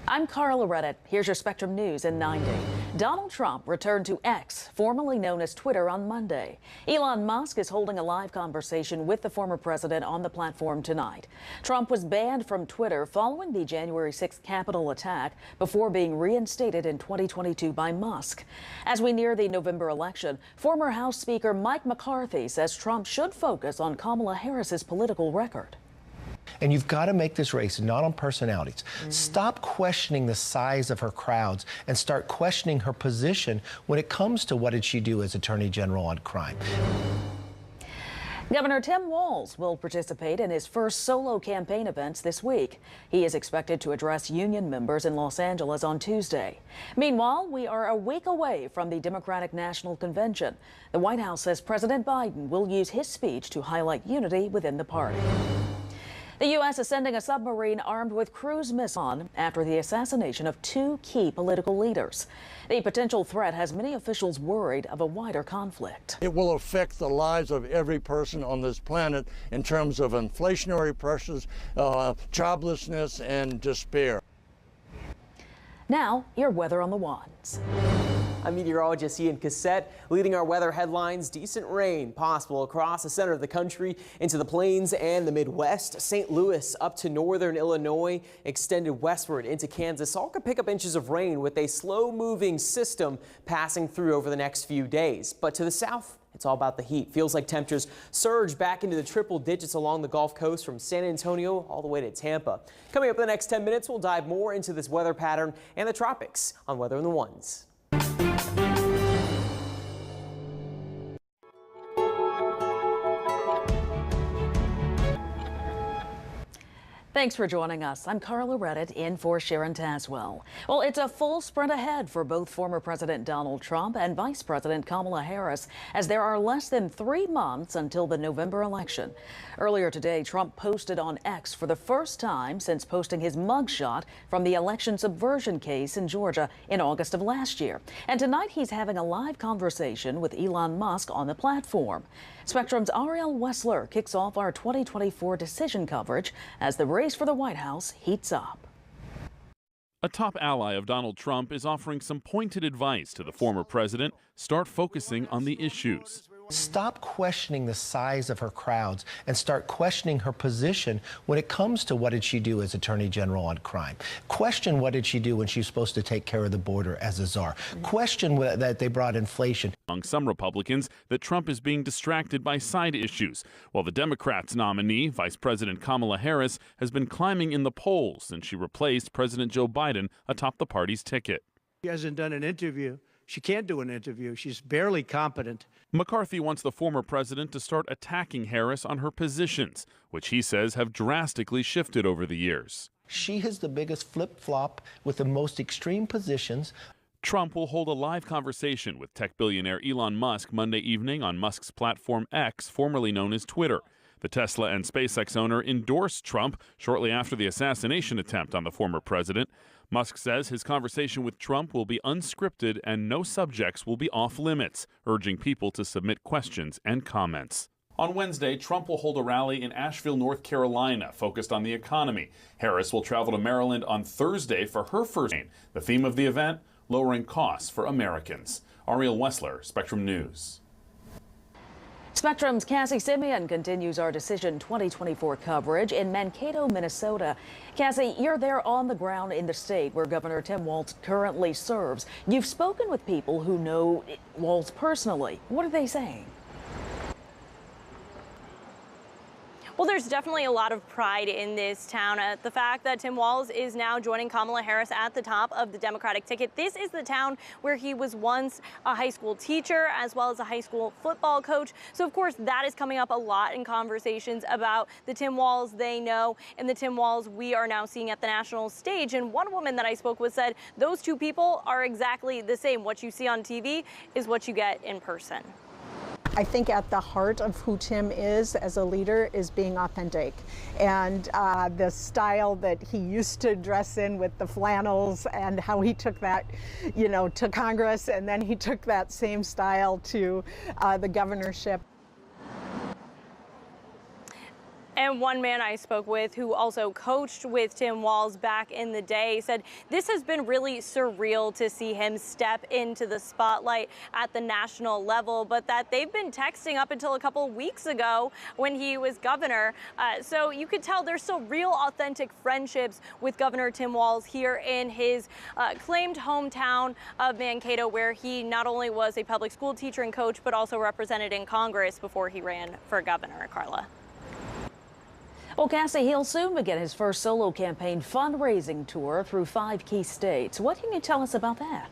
I'm Carla Reddit. Here's your Spectrum News in 90. Donald Trump returned to X, formerly known as Twitter, on Monday. Elon Musk is holding a live conversation with the former president on the platform tonight. Trump was banned from Twitter following the January 6th Capitol attack before being reinstated in 2022 by Musk. As we near the November election, former House Speaker Mike McCarthy says Trump should focus on Kamala Harris's political record. And you've got to make this race not on personalities. Stop questioning the size of her crowds and start questioning her position when it comes to what did she do as Attorney General on crime. Governor Tim Walz will participate in his first solo campaign events this week. He is expected to address union members in Los Angeles on Tuesday. Meanwhile, we are a week away from the Democratic National Convention. The White House says President Biden will use his speech to highlight unity within the party. The U.S. is sending a submarine armed with cruise missiles after the assassination of two key political leaders. The potential threat has many officials worried of a wider conflict. It will affect the lives of every person on this planet in terms of inflationary pressures, joblessness, and despair. Now, your weather on the ones. I'm meteorologist Ian Cassette, leading our weather headlines. Decent rain possible across the center of the country into the plains and the Midwest. St. Louis up to northern Illinois, extended westward into Kansas. All could pick up inches of rain with a slow-moving system passing through over the next few days. But to the south, it's all about the heat. Feels like temperatures surge back into the triple digits along the Gulf Coast from San Antonio all the way to Tampa. Coming up in the next 10 minutes, we'll dive more into this weather pattern and the tropics on Weather in the Ones. Thanks for joining us. I'm Carla Reddit in for Sharon Taswell. Well, it's a full sprint ahead for both former President Donald Trump and Vice President Kamala Harris, as there are less than 3 months until the November election. Earlier today, Trump posted on X for the first time since posting his mugshot from the election subversion case in Georgia in August of last year. And tonight he's having a live conversation with Elon Musk on the platform. Spectrum's Ariel Wessler kicks off our 2024 decision coverage as the race for the White House heats up. A top ally of Donald Trump is offering some pointed advice to the former president. Start focusing on the issues. Stop questioning the size of her crowds and start questioning her position when it comes to what did she do as Attorney General on crime. Question what did she do when she was supposed to take care of the border as a czar. Question that they brought inflation. Among some Republicans, that Trump is being distracted by side issues, while the Democrats' nominee, Vice President Kamala Harris, has been climbing in the polls since she replaced President Joe Biden atop the party's ticket. She hasn't done an interview. She can't do an interview. She's barely competent. McCarthy wants the former president to start attacking Harris on her positions, which he says have drastically shifted over the years. She has the biggest flip-flop with the most extreme positions. Trump will hold a live conversation with tech billionaire Elon Musk Monday evening on Musk's platform X, formerly known as Twitter. The Tesla and SpaceX owner endorsed Trump shortly after the assassination attempt on the former president. Musk says his conversation with Trump will be unscripted and no subjects will be off limits, urging people to submit questions and comments. On Wednesday, Trump will hold a rally in Asheville, North Carolina, focused on the economy. Harris will travel to Maryland on Thursday for her first campaign. The theme of the event, lowering costs for Americans. Ariel Wessler, Spectrum News. Spectrum's Cassie Simeon continues our Decision 2024 coverage in Mankato, Minnesota. Cassie, you're there on the ground in the state where Governor Tim Walz currently serves. You've spoken with people who know Walz personally. What are they saying? Well, there's definitely a lot of pride in this town at the fact that Tim Walz is now joining Kamala Harris at the top of the Democratic ticket. This is the town where he was once a high school teacher as well as a high school football coach. So, of course, that is coming up a lot in conversations about the Tim Walz they know and the Tim Walz we are now seeing at the national stage. And one woman that I spoke with said those two people are exactly the same. What you see on TV is what you get in person. I think at the heart of who Tim is as a leader is being authentic. And the style that he used to dress in with the flannels and how he took that, to Congress, and then he took that same style to the governorship. And one man I spoke with who also coached with Tim Walz back in the day said this has been really surreal to see him step into the spotlight at the national level, but that they've been texting up until a couple of weeks ago when he was governor. So you could tell there's still real authentic friendships with Governor Tim Walz here in his claimed hometown of Mankato, where he not only was a public school teacher and coach, but also represented in Congress before he ran for governor. Carla. Well, Cassie, he'll soon begin his first solo campaign fundraising tour through 5 key states. What can you tell us about that?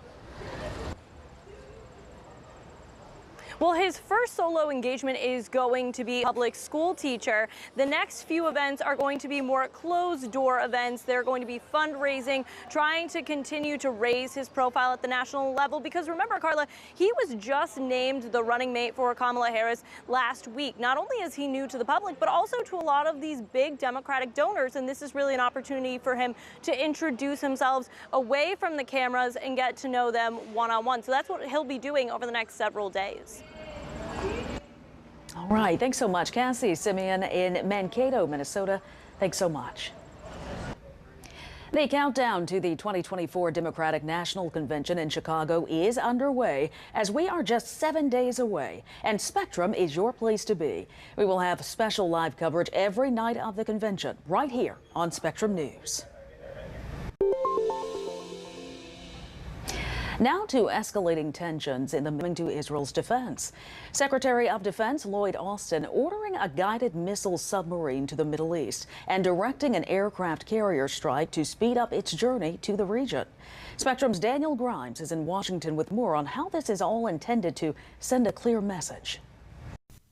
Well, his first solo engagement is going to be public school teacher. The next few events are going to be more closed door events. They're going to be fundraising, trying to continue to raise his profile at the national level. Because remember, Carla, he was just named the running mate for Kamala Harris last week. Not only is he new to the public, but also to a lot of these big Democratic donors. And this is really an opportunity for him to introduce himself away from the cameras and get to know them one-on-one. So that's what he'll be doing over the next several days. All right. Thanks so much, Cassie Simeon in Mankato, Minnesota. Thanks so much. The countdown to the 2024 Democratic National Convention in Chicago is underway as we are just 7 days away, and Spectrum is your place to be. We will have special live coverage every night of the convention right here on Spectrum News. Now to escalating tensions in to Israel's defense. Secretary of Defense Lloyd Austin ordering a guided missile submarine to the Middle East and directing an aircraft carrier strike to speed up its journey to the region. Spectrum's Daniel Grimes is in Washington with more on how this is all intended to send a clear message.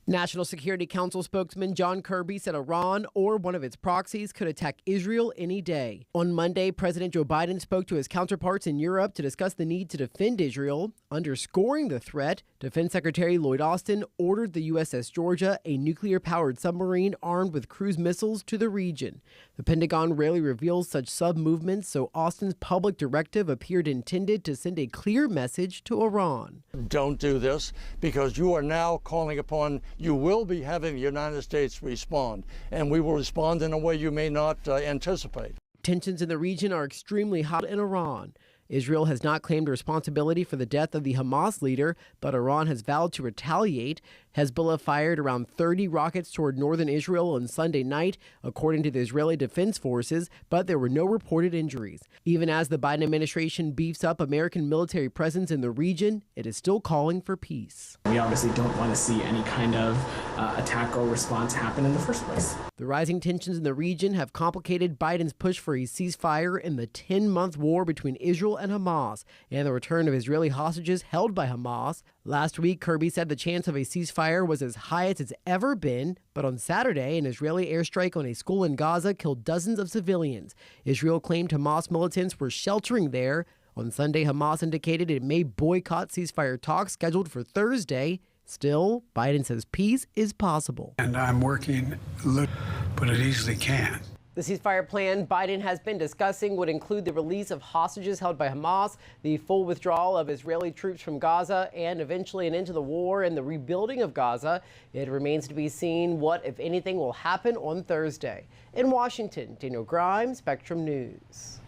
National Security Council spokesman John Kirby said Iran or one of its proxies could attack Israel any day. On Monday, President Joe Biden spoke to his counterparts in Europe to discuss the need to defend Israel. Underscoring the threat, Defense Secretary Lloyd Austin ordered the USS Georgia, a nuclear-powered submarine armed with cruise missiles, to the region. The Pentagon rarely reveals such sub-movements, so Austin's public directive appeared intended to send a clear message to Iran. Don't do this, because you are now calling upon, you will be having the United States respond, and we will respond in a way you may not anticipate. Tensions in the region are extremely hot in Iran. Israel has not claimed responsibility for the death of the Hamas leader, but Iran has vowed to retaliate. Hezbollah fired around 30 rockets toward northern Israel on Sunday night, according to the Israeli Defense Forces, but there were no reported injuries. Even as the Biden administration beefs up American military presence in the region, it is still calling for peace. We obviously don't want to see any kind of attack or response happen in the first place. The rising tensions in the region have complicated Biden's push for a ceasefire in the 10-month war between Israel and Hamas and the return of Israeli hostages held by Hamas. Last week, Kirby said the chance of a ceasefire was as high as it's ever been, but on Saturday, an Israeli airstrike on a school in Gaza killed dozens of civilians. Israel claimed Hamas militants were sheltering there. On Sunday, Hamas indicated it may boycott ceasefire talks scheduled for Thursday. Still, Biden says peace is possible. And I'm working, but it easily can't. The ceasefire plan Biden has been discussing would include the release of hostages held by Hamas, the full withdrawal of Israeli troops from Gaza, and eventually an end to the war and the rebuilding of Gaza. It remains to be seen what, if anything, will happen on Thursday. In Washington, Daniel Grimes, Spectrum News.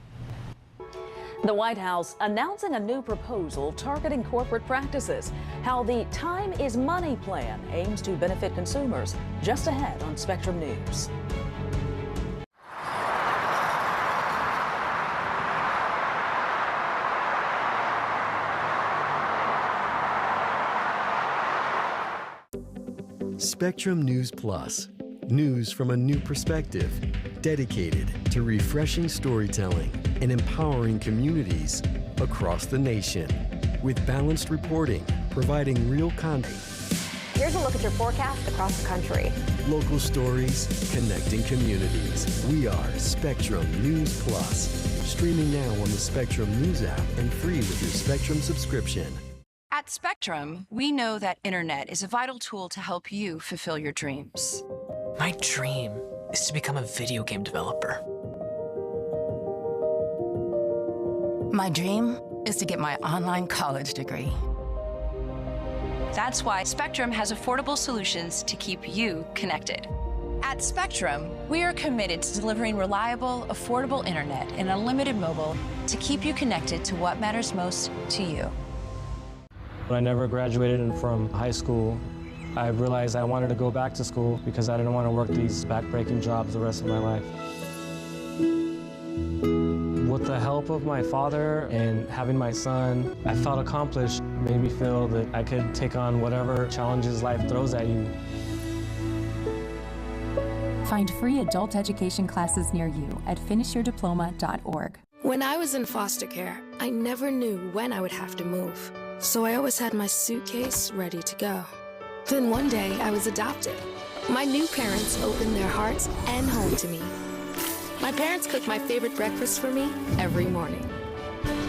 The White House announcing a new proposal targeting corporate practices. How the Time is Money plan aims to benefit consumers. Just ahead on Spectrum News. Spectrum News Plus. News from a new perspective, dedicated to refreshing storytelling and empowering communities across the nation. With balanced reporting, providing real content. Here's a look at your forecast across the country. Local stories, connecting communities. We are Spectrum News Plus. Streaming now on the Spectrum News app and free with your Spectrum subscription. At Spectrum, we know that internet is a vital tool to help you fulfill your dreams. My dream is to become a video game developer. My dream is to get my online college degree. That's why Spectrum has affordable solutions to keep you connected. At Spectrum, we are committed to delivering reliable, affordable internet and unlimited mobile to keep you connected to what matters most to you. When I never graduated from high school, I realized I wanted to go back to school because I didn't want to work these back-breaking jobs the rest of my life. With the help of my father and having my son, I felt accomplished. It made me feel that I could take on whatever challenges life throws at you. Find free adult education classes near you at finishyourdiploma.org. When I was in foster care, I never knew when I would have to move. So I always had my suitcase ready to go. Then one day, I was adopted. My new parents opened their hearts and home to me. My parents cook my favorite breakfast for me every morning.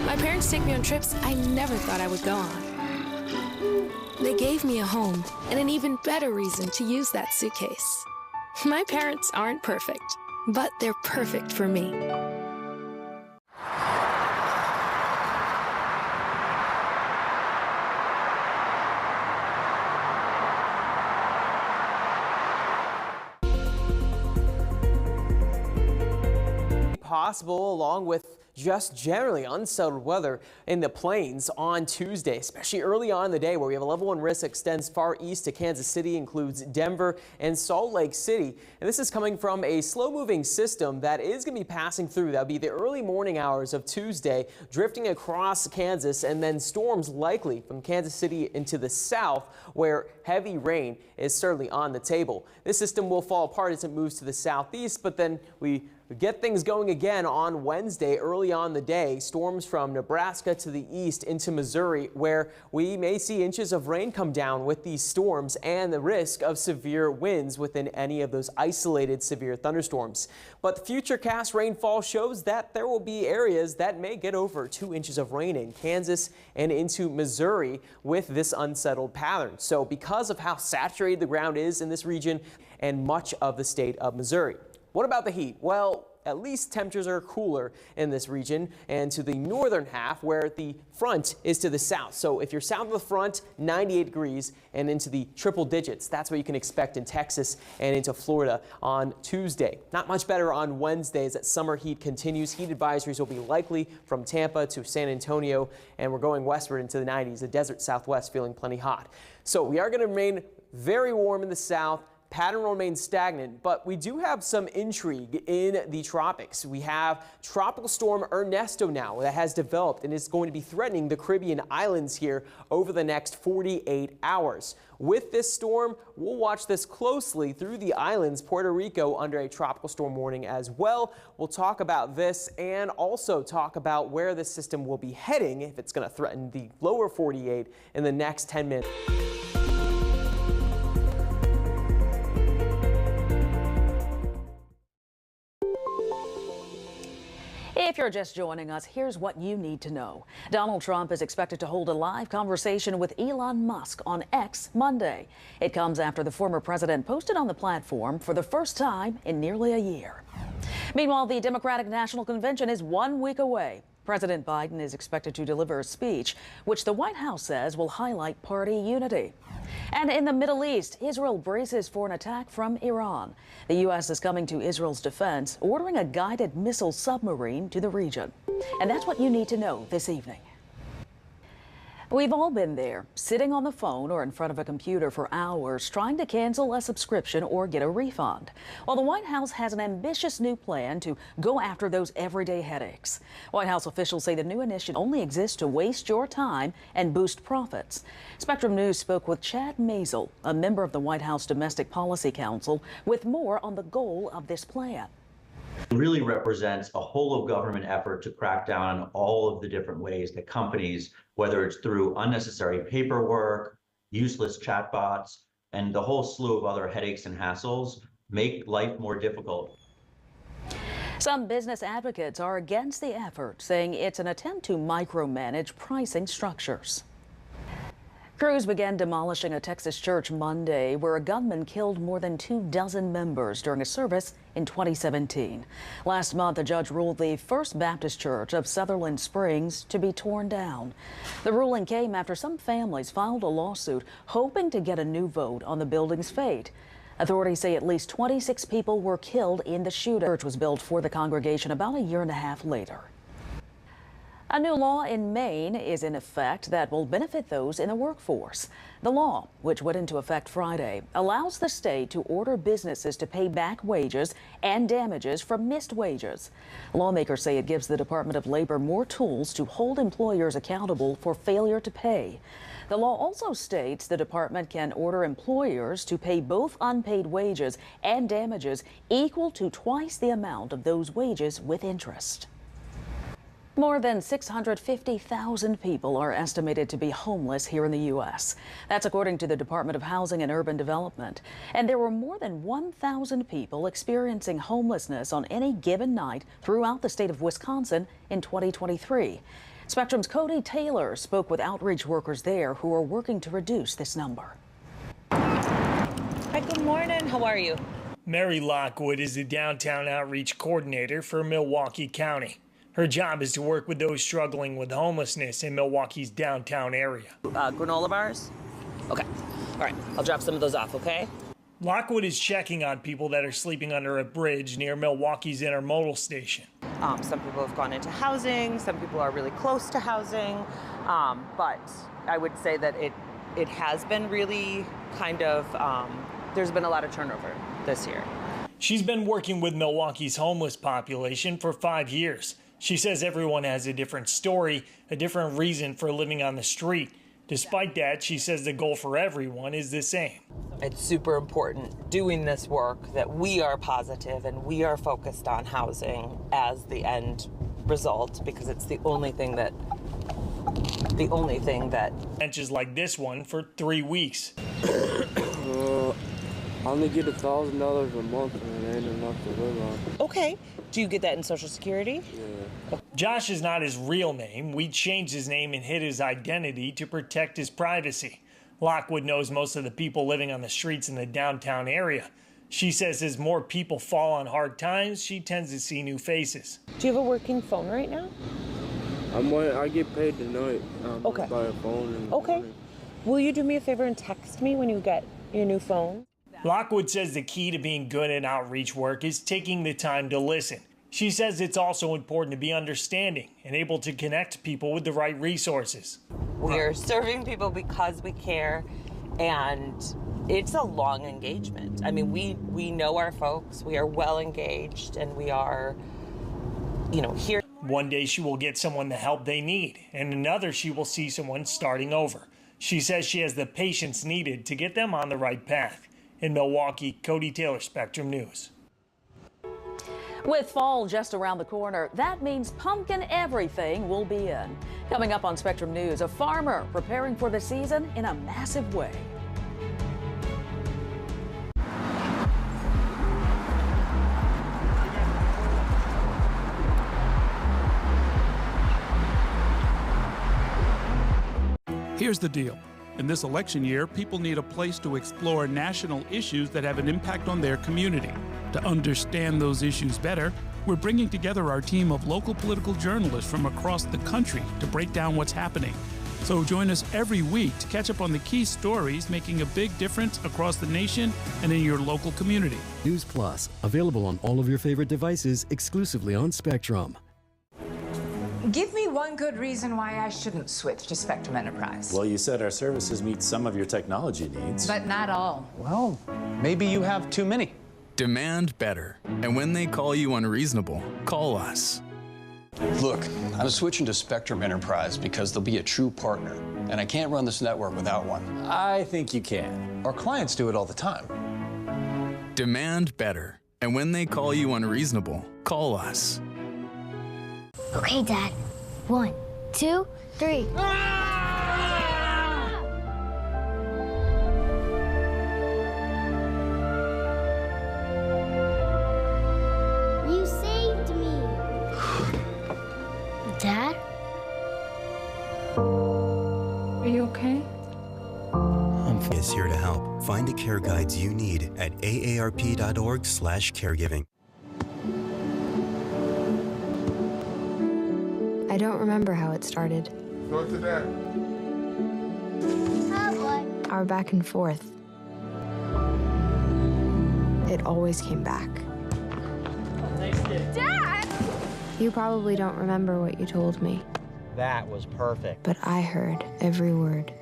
My parents take me on trips I never thought I would go on. They gave me a home and an even better reason to use that suitcase. My parents aren't perfect, but they're perfect for me. Possible, along with just generally unsettled weather in the plains on Tuesday, especially early on in the day where we have a level 1 risk extends far east to Kansas City, includes Denver and Salt Lake City. And this is coming from a slow-moving system that is going to be passing through. That'll be the early morning hours of Tuesday, drifting across Kansas, and then storms likely from Kansas City into the south, where heavy rain is certainly on the table. This system will fall apart as it moves to the southeast, but then we get things going again on Wednesday early on the day. Storms from Nebraska to the east into Missouri, where we may see inches of rain come down with these storms and the risk of severe winds within any of those isolated severe thunderstorms. But the futurecast rainfall shows that there will be areas that may get over 2 inches of rain in Kansas and into Missouri with this unsettled pattern. So because of how saturated the ground is in this region and much of the state of Missouri. What about the heat? Well, at least temperatures are cooler in this region and to the northern half where the front is to the south. So if you're south of the front, 98 degrees and into the triple digits. That's what you can expect in Texas and into Florida on Tuesday. Not much better on Wednesday as that summer heat continues. Heat advisories will be likely from Tampa to San Antonio, and we're going westward into the 90s. The desert Southwest feeling plenty hot. So we are going to remain very warm in the south. Pattern will remain stagnant, but we do have some intrigue in the tropics. We have Tropical Storm Ernesto now that has developed and is going to be threatening the Caribbean islands here over the next 48 hours. With this storm, we'll watch this closely through the islands, Puerto Rico under a tropical storm warning as well. We'll talk about this and also talk about where this system will be heading if it's going to threaten the lower 48 in the next 10 minutes. If you're just joining us, here's what you need to know. Donald Trump is expected to hold a live conversation with Elon Musk on X Monday. It comes after the former president posted on the platform for the first time in nearly a year. Meanwhile, the Democratic National Convention is 1 week away. President Biden is expected to deliver a speech, which the White House says will highlight party unity. And in the Middle East, Israel braces for an attack from Iran. The U.S. is coming to Israel's defense, ordering a guided missile submarine to the region. And that's what you need to know this evening. We've all been there, sitting on the phone or in front of a computer for hours trying to cancel a subscription or get a refund. Well, the White House has an ambitious new plan to go after those everyday headaches. White House officials say the new initiative only exists to waste your time and boost profits. Spectrum News spoke with Chad Maisel, a member of the White House Domestic Policy Council, with more on the goal of this plan. It really represents a whole of government effort to crack down on all of the different ways that companies, whether it's through unnecessary paperwork, useless chatbots, and the whole slew of other headaches and hassles, make life more difficult. Some business advocates are against the effort, saying it's an attempt to micromanage pricing structures. Crews began demolishing a Texas church Monday where a gunman killed more than 24 members during a service in 2017. Last month, a judge ruled the First Baptist Church of Sutherland Springs to be torn down. The ruling came after some families filed a lawsuit hoping to get a new vote on the building's fate. Authorities say at least 26 people were killed in the shooting. The church was built for the congregation about a year and a half later. A new law in Maine is in effect that will benefit those in the workforce. The law, which went into effect Friday, allows the state to order businesses to pay back wages and damages from missed wages. Lawmakers say it gives the Department of Labor more tools to hold employers accountable for failure to pay. The law also states the department can order employers to pay both unpaid wages and damages equal to twice the amount of those wages with interest. More than 650,000 people are estimated to be homeless here in the U.S. That's according to the Department of Housing and Urban Development. And there were more than 1,000 people experiencing homelessness on any given night throughout the state of Wisconsin in 2023. Spectrum's Cody Taylor spoke with outreach workers there who are working to reduce this number. Hi, good morning. How are you? Mary Lockwood is the downtown outreach coordinator for Milwaukee County. Her job is to work with those struggling with homelessness in Milwaukee's downtown area. Granola bars? Okay. All right. I'll drop some of those off, okay? Lockwood is checking on people that are sleeping under a bridge near Milwaukee's intermodal station. Some people have gone into housing. Some people are really close to housing. But I would say that it has been really kind of, there's been a lot of turnover this year. She's been working with Milwaukee's homeless population for 5 years. She says everyone has a different story, a different reason for living on the street. Despite that, she says the goal for everyone is the same. It's super important doing this work that we are positive and we are focused on housing as the end result, because it's the only thing that benches like this one for 3 weeks. I only get $1,000 a month and it ain't enough to live on. Okay. Do you get that in Social Security? Yeah. Josh is not his real name. We changed his name and hid his identity to protect his privacy. Lockwood knows most of the people living on the streets in the downtown area. She says as more people fall on hard times, she tends to see new faces. Do you have a working phone right now? I get paid tonight. Okay. By a phone. Okay. Will you do me a favor and text me when you get your new phone? Lockwood says the key to being good at outreach work is taking the time to listen. She says it's also important to be understanding and able to connect people with the right resources. We're serving people because we care, and it's a long engagement. I mean, we know our folks, we are well engaged, and we are, here. One day she will get someone the help they need, and another she will see someone starting over. She says she has the patience needed to get them on the right path. In Milwaukee, Cody Taylor, Spectrum News. With fall just around the corner, that means pumpkin everything will be in. Coming up on Spectrum News, a farmer preparing for the season in a massive way. Here's the deal. In this election year, people need a place to explore national issues that have an impact on their community. To understand those issues better, we're bringing together our team of local political journalists from across the country to break down what's happening. So join us every week to catch up on the key stories making a big difference across the nation and in your local community. News Plus, available on all of your favorite devices exclusively on Spectrum. Give me one good reason why I shouldn't switch to Spectrum Enterprise. Well, you said our services meet some of your technology needs. But not all. Well, maybe you have too many. Demand better. And when they call you unreasonable, call us. Look, I'm switching to Spectrum Enterprise because they'll be a true partner. And I can't run this network without one. I think you can. Our clients do it all the time. Demand better. And when they call you unreasonable, call us. Okay, Dad. 1, 2, 3. You saved me. Dad? Are you okay? Is here to help. Find the care guides you need at aarp.org/caregiving. I don't remember how it started. Go to that. Our back and forth. it always came back. Dad! You probably don't remember what you told me, That was perfect. but I heard every word.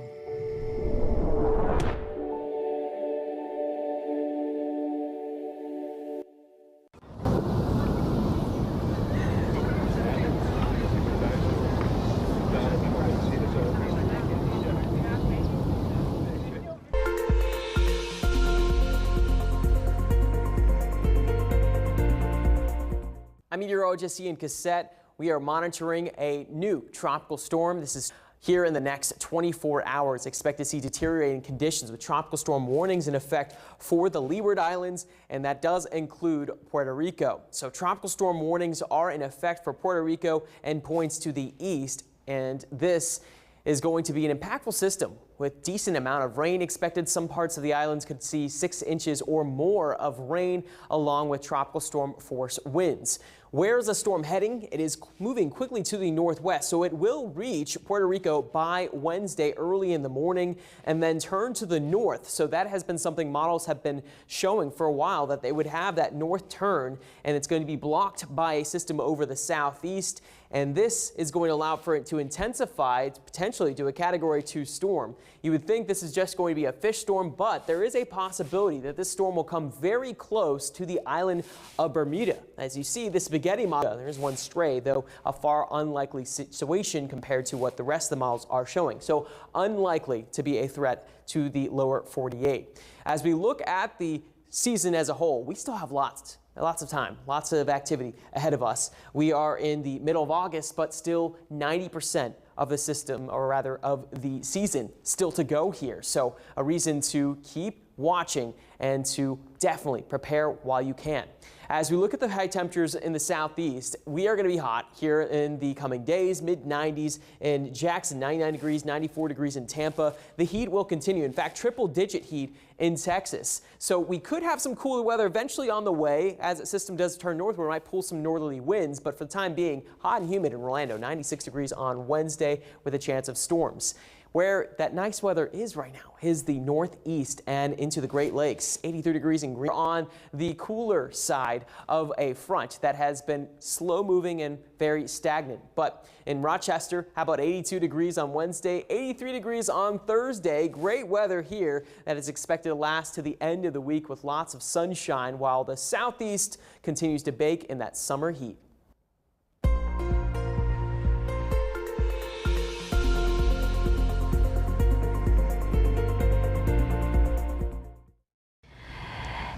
I'm meteorologist Ian Cassette. We are monitoring a new tropical storm. This is here in the next 24 hours. Expect to see deteriorating conditions with tropical storm warnings in effect for the Leeward Islands, and that does include Puerto Rico. So tropical storm warnings are in effect for Puerto Rico and points to the east, and this is going to be an impactful system with decent amount of rain expected. Some parts of the islands could see 6 inches or more of rain along with tropical storm force winds. Where is the storm heading? It is moving quickly to the northwest, so it will reach Puerto Rico by Wednesday early in the morning and then turn to the north. So that has been something models have been showing for a while, that they would have that north turn, and it's going to be blocked by a system over the southeast. And this is going to allow for it to intensify potentially to a Category 2 storm. You would think this is just going to be a fish storm, but there is a possibility that this storm will come very close to the island of Bermuda. As you see, the spaghetti model, there's one stray, though a far unlikely situation compared to what the rest of the models are showing. So unlikely to be a threat to the lower 48. As we look at the season as a whole, we still have lots of time, lots of activity ahead of us. We are in the middle of August, but still 90% of the system, or rather of the season, still to go here. So a reason to keep watching and to definitely prepare while you can. As we look at the high temperatures in the southeast, we are going to be hot here in the coming days, mid-90s in Jackson, 99 degrees, 94 degrees in Tampa. The heat will continue. In fact, triple-digit heat in Texas. So we could have some cooler weather eventually on the way as the system does turn northward. We might pull some northerly winds, but for the time being, hot and humid in Orlando, 96 degrees on Wednesday with a chance of storms. Where that nice weather is right now is the northeast and into the Great Lakes. 83 degrees in Green. On the cooler side of a front that has been slow moving and very stagnant. But in Rochester, how about 82 degrees on Wednesday, 83 degrees on Thursday. Great weather here that is expected to last to the end of the week with lots of sunshine while the southeast continues to bake in that summer heat.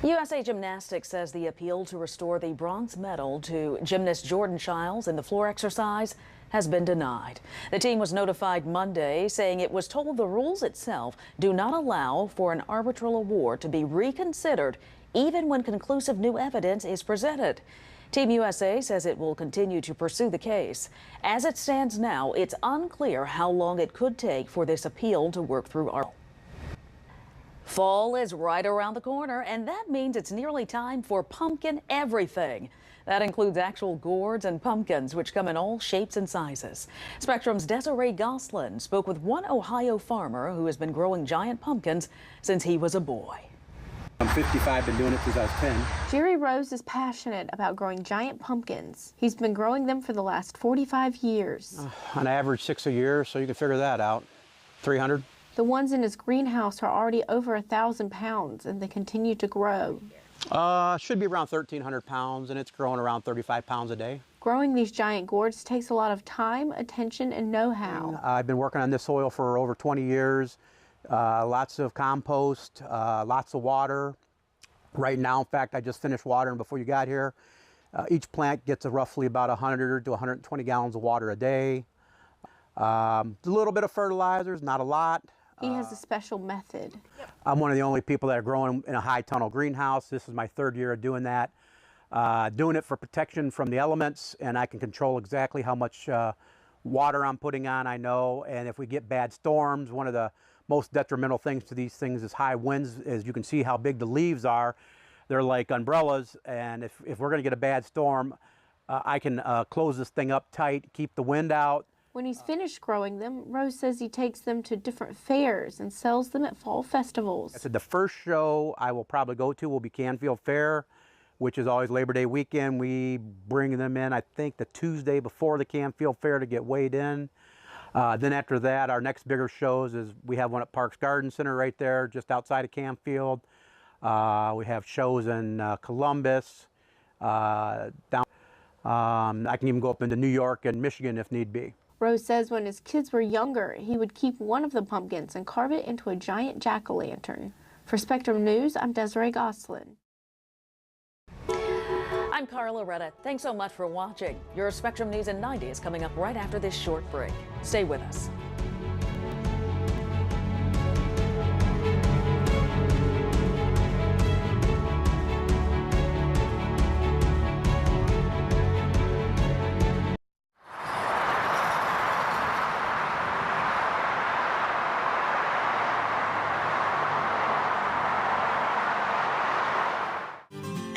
USA Gymnastics says the appeal to restore the bronze medal to gymnast Jordan Chiles in the floor exercise has been denied. The team was notified Monday, saying it was told the rules itself do not allow for an arbitral award to be reconsidered even when conclusive new evidence is presented. Team USA says it will continue to pursue the case. As it stands now, it's unclear how long it could take for this appeal to work through our Fall is right around the corner, and that means it's nearly time for pumpkin everything. That includes actual gourds and pumpkins, which come in all shapes and sizes. Spectrum's Desiree Goslin spoke with one Ohio farmer who has been growing giant pumpkins since he was a boy. I'm 55, been doing it since I was 10. Jerry Rose is passionate about growing giant pumpkins. He's been growing them for the last 45 years. On average, 6 a year, so you can figure that out. 300. The ones in his greenhouse are already over 1,000 pounds, and they continue to grow. Should be around 1,300 pounds, and it's growing around 35 pounds a day. Growing these giant gourds takes a lot of time, attention, and know-how. I've been working on this soil for over 20 years. Lots of compost, lots of water. Right now, in fact, I just finished watering before you got here. Each plant gets roughly about 100 to 120 gallons of water a day. A little bit of fertilizers, not a lot. He has a special method. I'm one of the only people that are growing in a high tunnel greenhouse. This is my 3rd year of doing that. Doing it for protection from the elements, and I can control exactly how much water I'm putting on, I know. And if we get bad storms, one of the most detrimental things to these things is high winds. As you can see how big the leaves are. They're like umbrellas, and if we're going to get a bad storm, I can close this thing up tight, keep the wind out. When he's finished growing them, Rose says he takes them to different fairs and sells them at fall festivals. I said the first show I will probably go to will be Canfield Fair, which is always Labor Day weekend. We bring them in, I think, the Tuesday before the Canfield Fair to get weighed in. Then after that, our next bigger shows is we have one at Parks Garden Center right there, just outside of Canfield. We have shows in Columbus, I can even go up into New York and Michigan if need be. Rose says when his kids were younger, he would keep one of the pumpkins and carve it into a giant jack-o'-lantern. For Spectrum News, I'm Desiree Goslin. I'm Carla Redditt. Thanks so much for watching. Your Spectrum News in 90 is coming up right after this short break. Stay with us.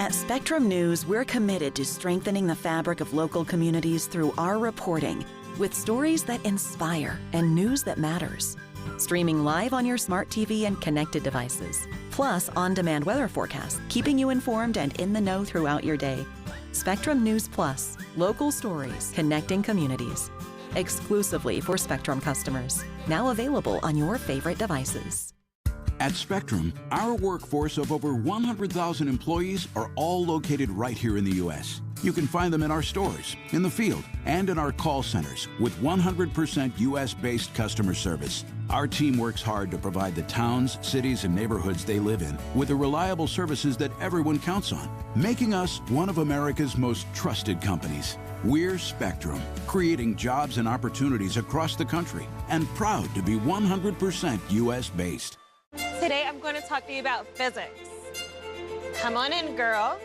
At Spectrum News, we're committed to strengthening the fabric of local communities through our reporting, with stories that inspire and news that matters. Streaming live on your smart TV and connected devices, plus on-demand weather forecasts, keeping you informed and in the know throughout your day. Spectrum News Plus, local stories, connecting communities. Exclusively for Spectrum customers. Now available on your favorite devices. At Spectrum, our workforce of over 100,000 employees are all located right here in the U.S. You can find them in our stores, in the field, and in our call centers with 100% U.S.-based customer service. Our team works hard to provide the towns, cities, and neighborhoods they live in with the reliable services that everyone counts on, making us one of America's most trusted companies. We're Spectrum, creating jobs and opportunities across the country, and proud to be 100% U.S.-based. Today I'm going to talk to you about physics. Come on in, girls.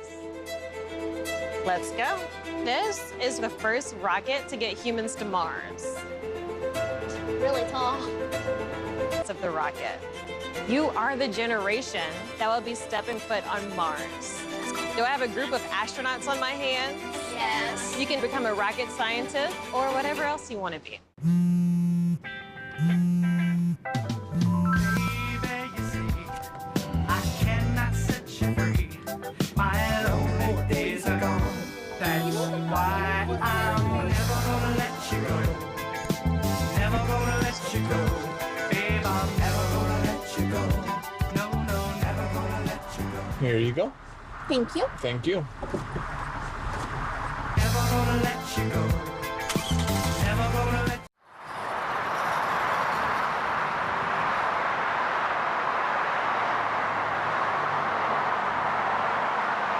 Let's go. This is the first rocket to get humans to Mars. Really tall. Of the rocket. You are the generation that will be stepping foot on Mars. Do I have a group of astronauts on my hands? Yes. You can become a rocket scientist or whatever else you want to be. Here you go. Thank you. Thank you. Never gonna let you go.